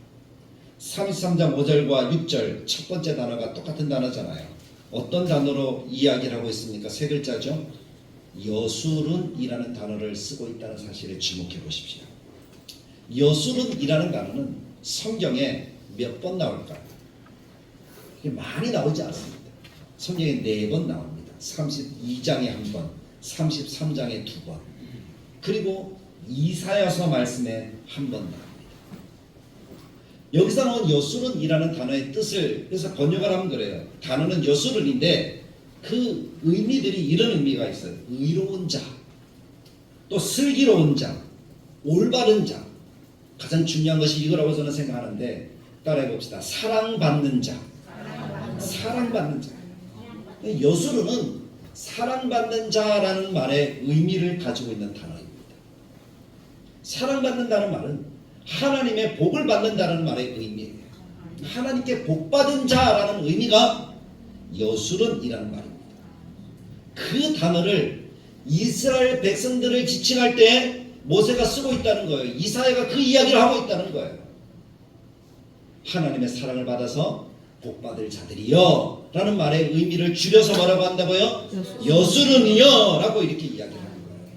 33장 5절과 6절 첫 번째 단어가 똑같은 단어잖아요. 어떤 단어로 이야기를 하고 있습니까? 세 글자죠. 여술은이라는 단어를 쓰고 있다는 사실에 주목해 보십시오. 여술은이라는 단어는 성경에 몇 번 나올까요? 많이 나오지 않습니다. 성경에 4번 나옵니다. 32장에 1번, 33장에 2번, 그리고 이사야서 말씀에 1번 나옵니다. 여기서 나온 여술은이라는 단어의 뜻을 그래서 번역을 하면 그래요. 단어는 여술은인데 그 의미들이 이런 의미가 있어요. 의로운 자, 또 슬기로운 자, 올바른 자. 가장 중요한 것이 이거라고 저는 생각하는데 따라해 봅시다. 사랑받는 자. 사랑받는 자. 여술은은 사랑받는 자라는 말의 의미를 가지고 있는 단어입니다. 사랑받는다는 말은 하나님의 복을 받는다는 말의 의미예요. 하나님께 복받은 자라는 의미가 여술은이라는 말입니다. 그 단어를 이스라엘 백성들을 지칭할 때 모세가 쓰고 있다는 거예요. 이사야가 그 이야기를 하고 있다는 거예요. 하나님의 사랑을 받아서 복받을 자들이여 라는 말의 의미를 줄여서 뭐라고 한다고요? 여술은이여 라고 이렇게 이야기를 하는 거예요.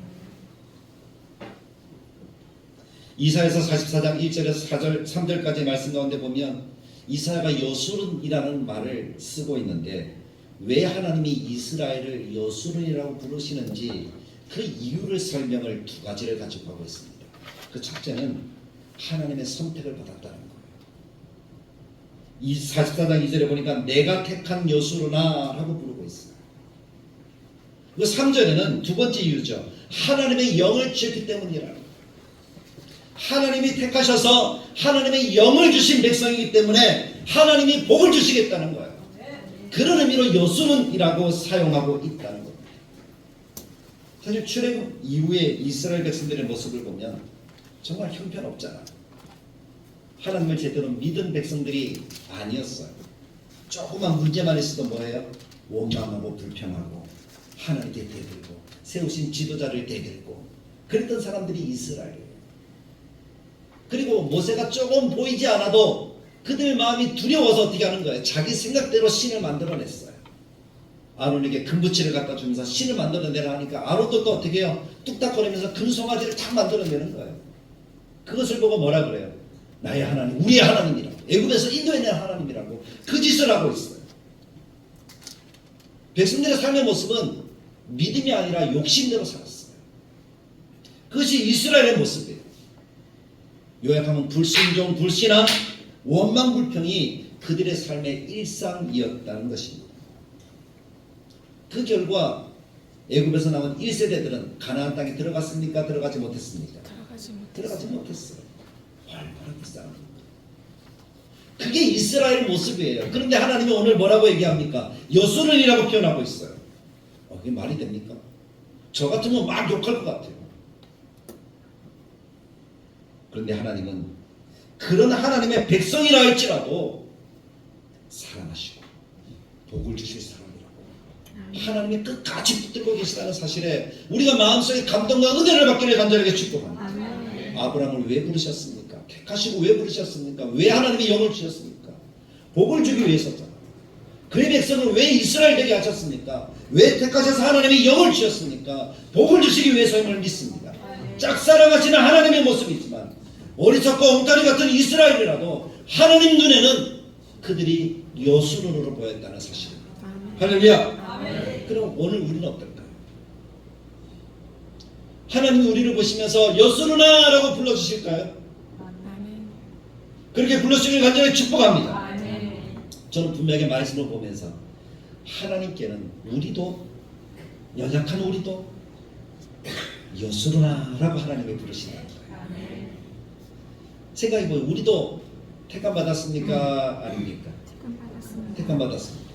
이사야서 44장 1절에서 4절 3절까지 말씀 가운데 보면 이사야가 여술은이라는 말을 쓰고 있는데 왜 하나님이 이스라엘을 여술은이라고 부르시는지 그 이유를 설명을 2가지를 가지고 하고 있습니다. 그 첫째는 하나님의 선택을 받았다는 거예요. 이 44장 2절에 보니까 내가 택한 여수로나 라고 부르고 있어요. 그 3절에는 두 번째 이유죠. 하나님의 영을 주셨기 때문이라는 거예요. 하나님이 택하셔서 하나님의 영을 주신 백성이기 때문에 하나님이 복을 주시겠다는 거예요. 그런 의미로 여수는이라고 사용하고 있다는 겁니다. 사실 출애굽 이후에 이스라엘 백성들의 모습을 보면 정말 형편없잖아요. 하나님을 제대로 믿은 백성들이 아니었어요. 조그만 문제만 있어도 뭐예요? 원망하고 불평하고 하나님께 대들고 세우신 지도자를 대들고 그랬던 사람들이 이스라엘이에요. 그리고 모세가 조금 보이지 않아도 그들 마음이 두려워서 어떻게 하는 거예요? 자기 생각대로 신을 만들어냈어요. 아론에게 금붙이를 갖다 주면서 신을 만들어내라 하니까 아론도 또 어떻게 해요? 뚝딱거리면서 금송아지를 다 만들어내는 거예요. 그것을 보고 뭐라 그래요? 나의 하나님, 우리의 하나님이라고, 애굽에서 인도해낸 하나님이라고 그 짓을 하고 있어요. 백성들의 삶의 모습은 믿음이 아니라 욕심대로 살았어요. 그것이 이스라엘의 모습이에요. 요약하면 불순종, 불신앙, 원망, 불평이 그들의 삶의 일상이었다는 것입니다. 그 결과 애굽에서 나온 1세대들은 가나안 땅에 들어갔습니까? 들어가지 못했습니까? 들어가지 못했어요. 활발하게 싸웁니다. 그게 이스라엘 모습이에요. 그런데 하나님이 오늘 뭐라고 얘기합니까? 여수는이라고 표현하고 있어요. 그게 말이 됩니까? 저 같으면 막 욕할 것 같아요. 그런데 하나님은 그런 하나님의 백성이라 할지라도 사랑하시고 복을 주실 사람이라고 하나님이 끝까지 붙들고 계시다는 사실에 우리가 마음속에 감동과 은혜를 받기를 간절하게 축복합니다. 아브라함을 왜 부르셨습니까? 택하시고 왜 부르셨습니까? 왜 하나님이 영을 주셨습니까? 복을 주기 위해서잖아. 그의 백성을 왜 이스라엘 되게 하셨습니까? 왜 택하셔서 하나님이 영을 주셨습니까? 복을 주시기 위해서임을 믿습니다. 짝사랑하시는 하나님의 모습이지만 어리석고 엉터리 같은 이스라엘이라도 하나님 눈에는 그들이 여수론으로 보였다는 사실입니다. 할렐루야. 그럼 오늘 우리는 어떨까요? 하나님이 우리를 보시면서 여수론아라고 불러주실까요? 그렇게 불러주시길 간절히 축복합니다. 저는 분명히 말씀을 보면서 하나님께는 우리도 연약한 우리도 여수론아라고 하나님이 부르시는 거예요. 생각해 보면 우리도 택감 받았습니까? 아닙니까? 택감 받았습니다.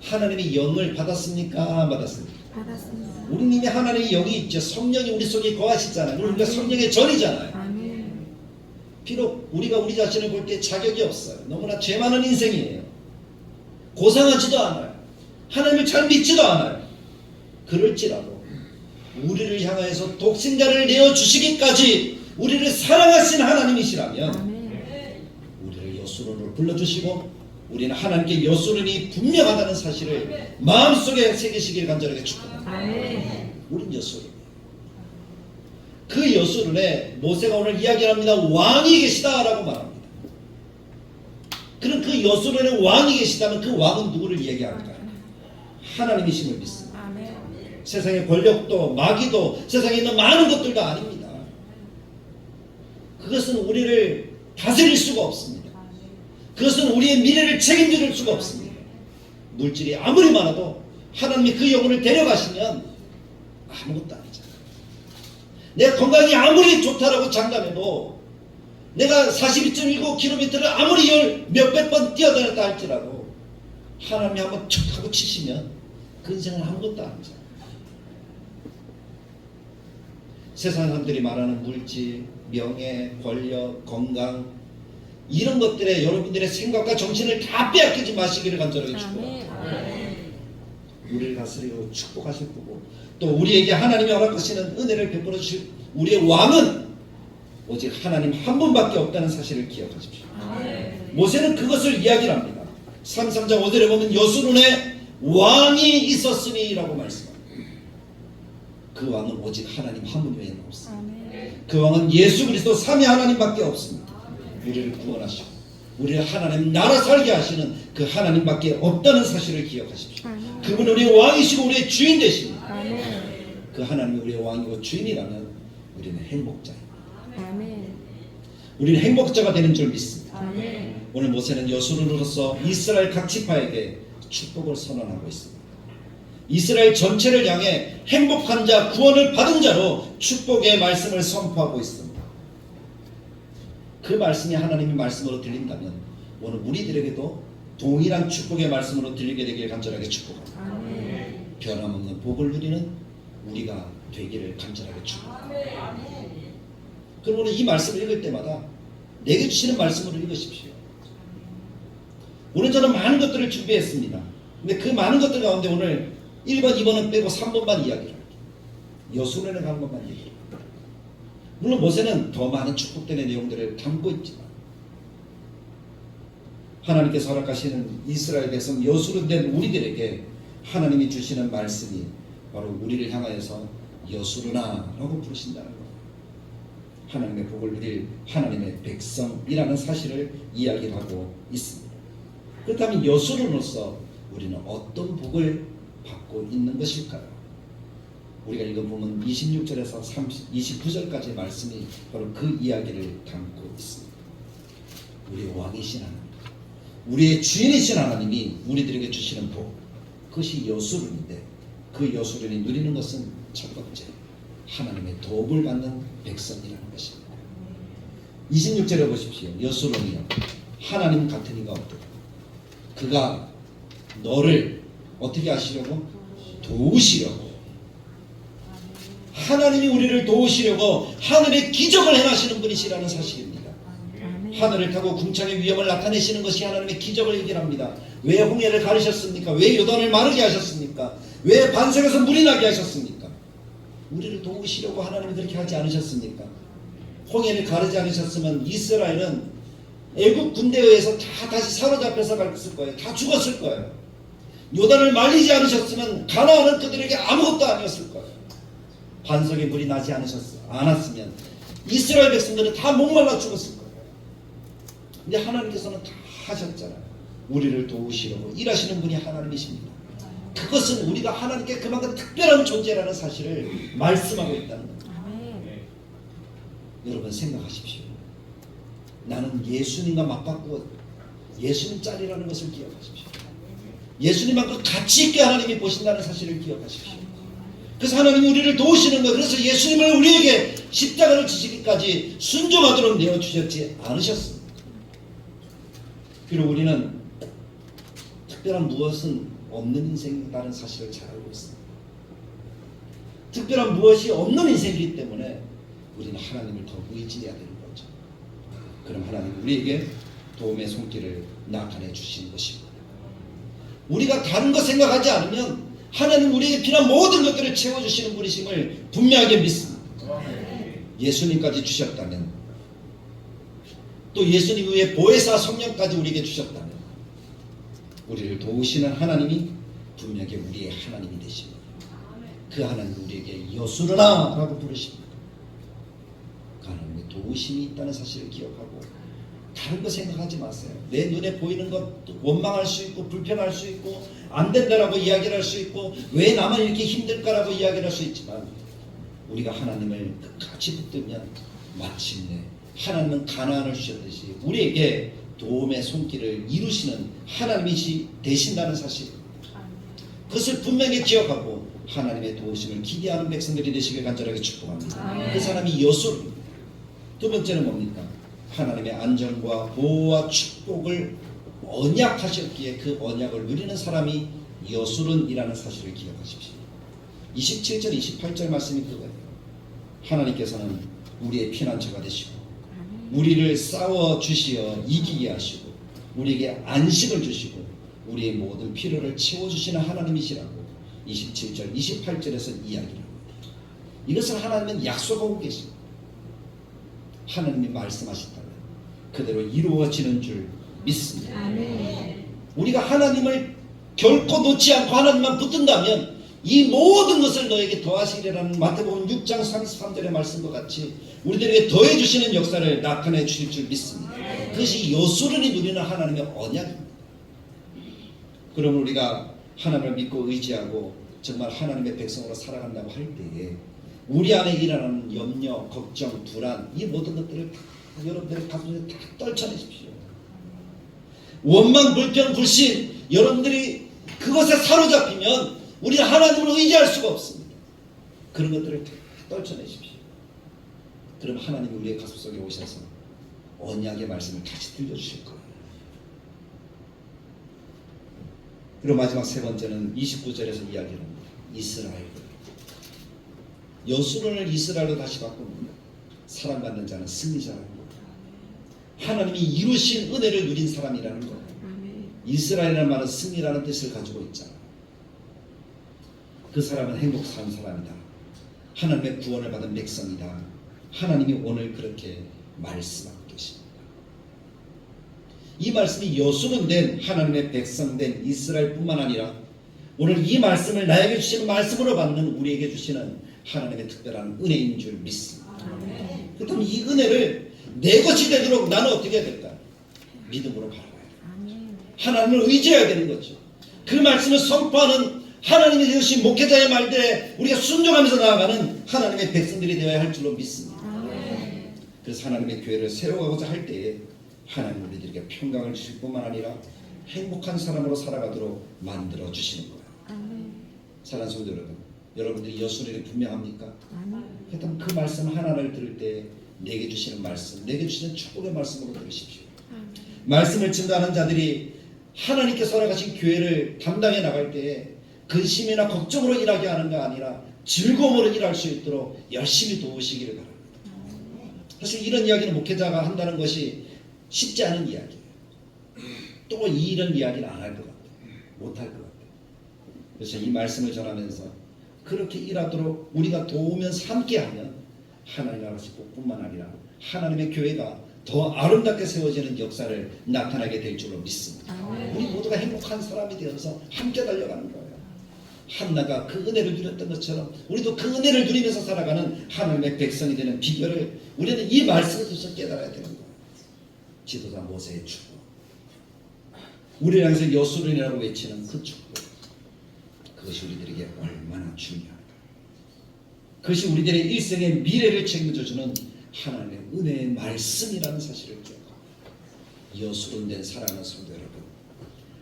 하나님의 영을 받았습니까? 안 받았습니까? 받았습니다. 우리는 이미 하나님의 영이 있죠. 성령이 우리 속에 거하시잖아요. 우리가 성령의 전이잖아요. 아멘. 비록 우리가 우리 자신을 볼 때 자격이 없어요. 너무나 죄 많은 인생이에요. 고상하지도 않아요. 하나님을 잘 믿지도 않아요. 그럴지라도 우리를 향하여서 독생자를 내어주시기까지 우리를 사랑하신 하나님이시라면 아멘. 우리를 여수론으로 불러주시고 우리는 하나님께 여수론이 분명하다는 사실을 마음속에 새기시길 간절하게 축복합니다. 아멘. 우린 여수론. 그 여수론에 모세가 오늘 이야기합니다. 왕이 계시다라고 말합니다. 그럼 그 여수론에 왕이 계시다면 그 왕은 누구를 얘기할까요? 하나님이심을 믿습니다. 아멘. 세상의 권력도 마귀도 세상에 있는 많은 것들도 아닙니다. 그것은 우리를 다스릴 수가 없습니다. 그것은 우리의 미래를 책임질 수가 없습니다. 물질이 아무리 많아도 하나님이 그 영혼을 데려가시면 아무것도 아니잖아요. 내 건강이 아무리 좋다라고 장담해도 내가 42.19km를 아무리 몇백 번 뛰어다녔다 할지라도 하나님이 한번 툭 하고 치시면 그 인생은 아무것도 아니잖아요. 세상 사람들이 말하는 물질, 명예, 권력, 건강 이런 것들에 여러분들의 생각과 정신을 다 빼앗기지 마시기를 간절하게 축복합니다. 우리를 다스리고 축복하실 거고 또 우리에게 하나님이 허락하시는 은혜를 베풀어 주실 우리의 왕은 오직 하나님 한 분밖에 없다는 사실을 기억하십시오. 모세는 그것을 이야기를 합니다. 3장 5절에 보면 여수론에 왕이 있었으니 라고 말씀합니다. 그 왕은 오직 하나님 한 분 외에는 없습니다. 그 왕은 예수 그리스도 삼위 하나님밖에 없습니다. 우리를 구원하시고 우리를 하나님 나라 살게 하시는 그 하나님밖에 없다는 사실을 기억하십시오. 그분은 우리의 왕이시고 우리의 주인 되십니다. 그 하나님이 우리의 왕이고 주인이라면 우리는 행복자입니다. 우리는 행복자가 되는 줄 믿습니다. 아멘. 오늘 모세는 여수론으로서 이스라엘 각 지파에게 축복을 선언하고 있습니다. 이스라엘 전체를 향해 행복한 자, 구원을 받은 자로 축복의 말씀을 선포하고 있습니다. 그 말씀이 하나님의 말씀으로 들린다면 오늘 우리들에게도 동일한 축복의 말씀으로 들리게 되길 간절하게 축복합니다. 아멘. 변함없는 복을 누리는 우리가 되기를 간절하게 축복합니다. 아멘. 그럼 오늘 이 말씀을 읽을 때마다 내게 주시는 말씀으로 읽으십시오. 오늘 저는 많은 것들을 준비했습니다. 근데 그 많은 것들 가운데 오늘 1번, 2번은 빼고 3번만 이야기를 할게요. 여수론에 가는 것만 얘기해요. 물론 모세는 더 많은 축복된 내용들을 담고 있지만 하나님께서 허락하시는 이스라엘 백성 여수론 된 우리들에게 하나님이 주시는 말씀이 바로 우리를 향하여서 여수로나라고 부르신다는 것. 하나님의 복을 누릴 하나님의 백성이라는 사실을 이야기를 하고 있습니다. 그렇다면 여수로로서 우리는 어떤 복을 받고 있는 것일까요? 우리가 읽어보면 26절에서 29절까지의 말씀이 바로 그 이야기를 담고 있습니다. 우리의 왕이신 하나님, 우리의 주인이신 하나님이 우리들에게 주시는 복, 그것이 여수론인데 그 여수론이 누리는 것은 첫 번째, 하나님의 도움을 받는 백성이라는 것입니다. 26절에 보십시오. 여수론이요, 하나님 같은 이가 없도다. 그가 너를 어떻게 하시려고? 도우시려고. 하나님이 우리를 도우시려고 하늘의 기적을 행하시는 분이시라는 사실입니다. 하늘을 타고 궁창의 위엄을 나타내시는 것이 하나님의 기적을 얘기합니다. 왜 홍해를 가르셨습니까? 왜 요단을 마르게 하셨습니까? 왜 반석에서 물이 나게 하셨습니까? 우리를 도우시려고 하나님이 그렇게 하지 않으셨습니까? 홍해를 가르지 않으셨으면 이스라엘은 애국 군대에 의해서 다시 사로잡혀서 갔을 거예요. 다 죽었을 거예요. 요단을 말리지 않으셨으면 가나안은 그들에게 아무것도 아니었을 거예요. 반석에 물이 나지 않았으면 이스라엘 백성들은 다 목말라 죽었을 거예요. 근데 하나님께서는 다 하셨잖아요. 우리를 도우시려고 일하시는 분이 하나님이십니다. 그것은 우리가 하나님께 그만큼 특별한 존재라는 사실을 말씀하고 있다는 겁니다. 여러분 생각하십시오. 나는 예수님과 맞바꾸어 예수님 짤이라는 것을 기억하십시오. 예수님만큼 가치 있게 하나님이 보신다는 사실을 기억하십시오. 그래서 하나님이 우리를 도우시는 것, 그래서 예수님을 우리에게 십자가를 지시기까지 순종하도록 내어주셨지 않으셨습니다. 그리고 우리는 특별한 무엇은 없는 인생이라는 사실을 잘 알고 있습니다. 특별한 무엇이 없는 인생이기 때문에 우리는 하나님을 더 의지해야 되는 거죠. 그럼 하나님 우리에게 도움의 손길을 나타내 주시는 것입니다. 우리가 다른 거 생각하지 않으면 하나님 우리에게 필요한 모든 것들을 채워주시는 분이심을 분명하게 믿습니다. 예수님까지 주셨다면, 또 예수님 위에 보혜사 성령까지 우리에게 주셨다면 우리를 도우시는 하나님이 분명하게 우리의 하나님이 되십니다. 그 하나님은 우리에게 여수르나라고 부르십니다. 그 하나님의 도우심이 있다는 사실을 기억하고 다른 거 생각하지 마세요. 내 눈에 보이는 것 원망할 수 있고 불평할 수 있고 안 된다라고 이야기를 할 수 있고 왜 나만 이렇게 힘들까라고 이야기를 할 수 있지만 우리가 하나님을 끝까지 붙들면 마침내 하나님은 가나안을 주셨듯이 우리에게 도움의 손길을 이루시는 하나님이 되신다는 사실, 그것을 분명히 기억하고 하나님의 도우심을 기대하는 백성들이 되시길 간절하게 축복합니다. 그 사람이 여수입니다. 두 번째는 뭡니까? 하나님의 안전과 보호와 축복을 언약하셨기에 그 언약을 누리는 사람이 여수론이라는 사실을 기억하십시오. 27절 28절 말씀이 그거예요. 하나님께서는 우리의 피난처가 되시고 우리를 싸워 주시어 이기게 하시고 우리에게 안식을 주시고 우리의 모든 필요를 채워주시는 하나님이시라고 27절 28절에서 이야기를 합니다. 이것을 하나님은 약속하고 계십니다. 하나님이 말씀하셨다면 그대로 이루어지는 줄 믿습니다. 아멘. 우리가 하나님을 결코 놓지 않고 하나님만 붙든다면 이 모든 것을 너에게 더하시리라는 마태복음 6장 33절의 말씀과 같이 우리들에게 더해 주시는 역사를 나타내 주실 줄 믿습니다. 그것이 여수론이 누리는 하나님의 언약입니다. 그럼 우리가 하나님을 믿고 의지하고 정말 하나님의 백성으로 살아간다고 할 때에 우리 안에 일어나는 염려, 걱정, 불안 이 모든 것들을 다 여러분들의 가슴에 다 떨쳐내십시오. 원망, 불평, 불신, 여러분들이 그것에 사로잡히면 우리는 하나님을 의지할 수가 없습니다. 그런 것들을 다 떨쳐내십시오. 그럼 하나님이 우리의 가슴 속에 오셔서 언약의 말씀을 다시 들려주실 거예요. 그리고 마지막 세 번째는 29절에서 이야기를 합니다. 이스라엘. 여수론을 이스라엘로 다시 바꿉니다. 사랑받는 자는 승리자라는 거예요. 하나님이 이루신 은혜를 누린 사람이라는 거예요. 이스라엘이라는 말은 승리라는 뜻을 가지고 있잖아요. 그 사람은 행복 사는 사람이다. 하나님의 구원을 받은 백성이다. 하나님이 오늘 그렇게 말씀하고 계십니다. 이 말씀이 여수는 된 하나님의 백성 된 이스라엘뿐만 아니라 오늘 이 말씀을 나에게 주시는 말씀으로 받는 우리에게 주시는 하나님의 특별한 은혜인 줄 믿습니다. 그렇다면 이 은혜를 내 것이 되도록 나는 어떻게 해야 될까요? 믿음으로 바라봐야 돼요. 하나님을 의지해야 되는 거죠. 그 말씀을 선포하는 하나님이 되신 목회자의 말들에 우리가 순종하면서 나아가는 하나님의 백성들이 되어야 할 줄로 믿습니다. 그래서 하나님의 교회를 세워가고자 할 때에 하나님 우리들에게 평강을 주실 뿐만 아니라 행복한 사람으로 살아가도록 만들어 주시는 거예요. 사랑하는 성도 여러분, 여러분들이 여수론이 분명합니까? 그렇다면 그 말씀 하나를 들을 때 내게 주시는 말씀, 내게 주시는 축복의 말씀으로 들으십시오. 말씀을 증거하는 자들이 하나님께서 허락하신 교회를 담당해 나갈 때에 근심이나 걱정으로 일하게 하는 게 아니라 즐거움으로 일할 수 있도록 열심히 도우시기를 바랍니다. 사실 이런 이야기는 목회자가 한다는 것이 쉽지 않은 이야기예요. 또 이런 이야기는 안 할 것 같아요. 못할 것 같아요. 그래서 이 말씀을 전하면서 그렇게 일하도록 우리가 도우면서 함께하면 하나님 나라 축복뿐만 아니라 하나님의 교회가 더 아름답게 세워지는 역사를 나타나게 될 줄로 믿습니다. 우리 모두가 행복한 사람이 되어서 함께 달려가는 거예요. 한나가 그 은혜를 누렸던 것처럼 우리도 그 은혜를 누리면서 살아가는 하나님의 백성이 되는 비결을 우리는 이 말씀을 통해서 깨달아야 되는 거예요. 지도자 모세의 축복, 우리를 향해서 여수론이라고 외치는 그 축복, 그것이 우리들에게 얼마나 중요한가. 그것이 우리들의 일생의 미래를 책임져주는 하나님의 은혜의 말씀이라는 사실을 기억하고, 여수론된 사랑하는 성도 여러분,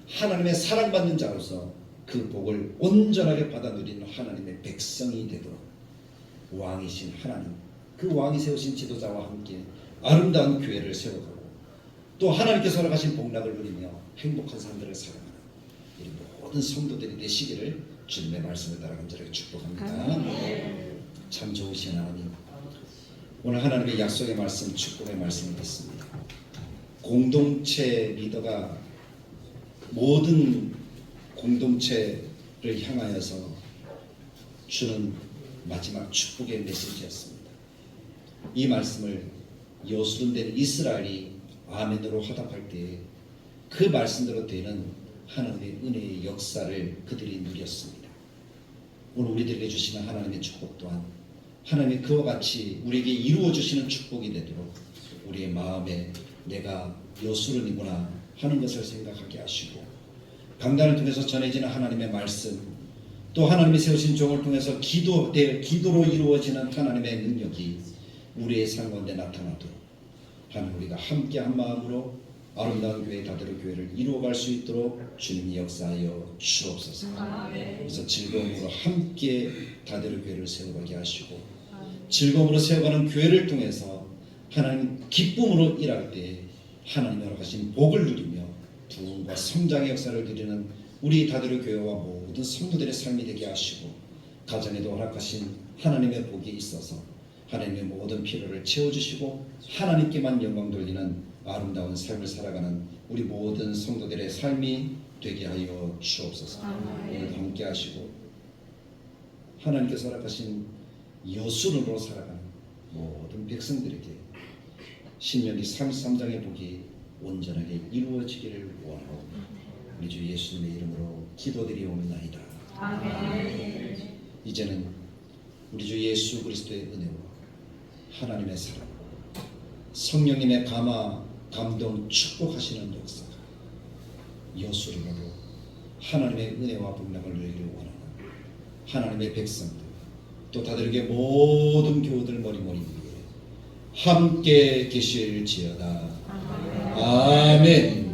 하나님의 사랑받는 자로서 그 복을 온전하게 받아 누리는 하나님의 백성이 되도록 왕이신 하나님, 그 왕이 세우신 지도자와 함께 아름다운 교회를 세워가고 또 하나님께서 허락하신 복락을 누리며 행복한 삶들을 살아가는 우리 모든 성도들이 되시기를 주님의 말씀을 따라 간절하게 축복합니다. 참 좋으신 하나님, 오늘 하나님의 약속의 말씀, 축복의 말씀을 듣습니다. 공동체 리더가 모든 공동체를 향하여서 주는 마지막 축복의 메시지였습니다. 이 말씀을 여수론된 이스라엘이 아멘으로 화답할 때에 그 말씀대로 되는 하나님의 은혜의 역사를 그들이 누렸습니다. 오늘 우리들에게 주시는 하나님의 축복 또한 하나님이 그와 같이 우리에게 이루어 주시는 축복이 되도록 우리의 마음에 내가 여수론이구나 하는 것을 생각하게 하시고, 강단을 통해서 전해지는 하나님의 말씀, 또 하나님이 세우신 종을 통해서 기도로 이루어지는 하나님의 능력이 우리의 삶 가운데 나타나도록 하나님 우리가 함께 한 마음으로 아름다운 교회 다대로 교회를 이루어갈 수 있도록 주님이 역사하여 주옵소서. 그래서 즐거움으로 함께 다대로 교회를 세워가게 하시고, 즐거움으로 세워가는 교회를 통해서 하나님 기쁨으로 일할 때 하나님이 허락하신 복을 누리며 부흥과 성장의 역사를 누리는 우리 다대로 교회와 모든 성도들의 삶이 되게 하시고, 가정에도 허락하신 하나님의 복이 있어서 하나님의 모든 필요를 채워주시고 하나님께만 영광 돌리는 아름다운 삶을 살아가는 우리 모든 성도들의 삶이 되게 하여 주옵소서. 오늘도 함께 하시고 하나님께서 허락하신 여수론으로 살아가는 모든 백성들에게 신명기 33장의 복이 온전하게 이루어지기를 원하고 우리 주 예수님의 이름으로 기도드리옵나이다. 이제는 우리 주 예수 그리스도의 은혜와 하나님의 사랑, 성령님의 감동 축복하시는 역사가 여수론으로 하나님의 은혜와 복락을 누리기를 원하는 하나님의 백성들, 또 다들에게 모든 교우들 머리머리 위에 함께 계실지어다. 아멘.